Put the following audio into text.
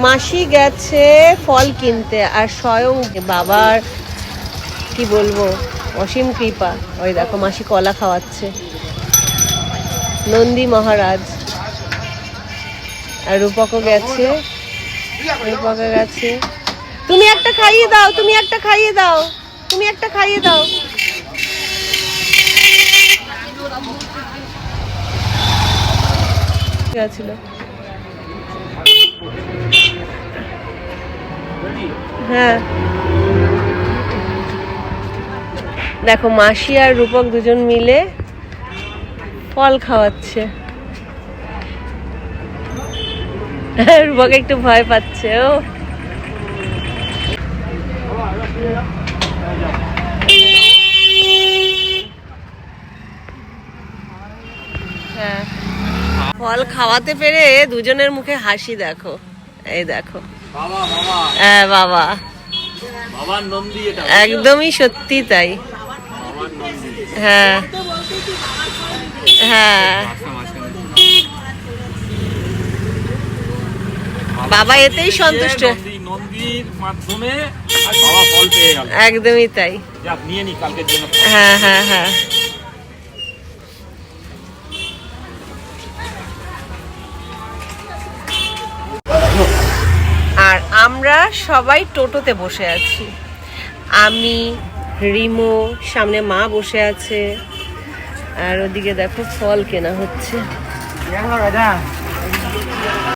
মাসি গেছে ফল কিনতে, আর স্বয়ং বাবার কি বলবো অসীম কৃপা। ওই দেখো মাসি কলা খাওয়াচ্ছে, নন্দী মহারাজ। আর রূপকও গেছে, রূপকও গেছে। তুমি একটা খাইয়ে দাও, তুমি একটা খাইয়ে দাও, তুমি একটা খাইয়ে দাও। গেছিল। হ্যাঁ দেখো মাসি আর রূপক দুজন মিলে ফল খাওয়াচ্ছে। রূপক একটু ভয় পাচ্ছে। ও হ্যাঁ, ফল খাওয়াতে পেরে দুজনের মুখে হাসি দেখো। এই দেখো হ্যাঁ বাবা, একদমই সত্যি তাই। হ্যাঁ হ্যাঁ, বাবা এতেই সন্তুষ্ট। একদমই তাই। হ্যাঁ হ্যাঁ হ্যাঁ, আর আমরা সবাই টোটোতে বসে আছি। আমি, রিমো, সামনে মা বসে আছে, আর ওদিকে দেখো ফল কেনা হচ্ছে।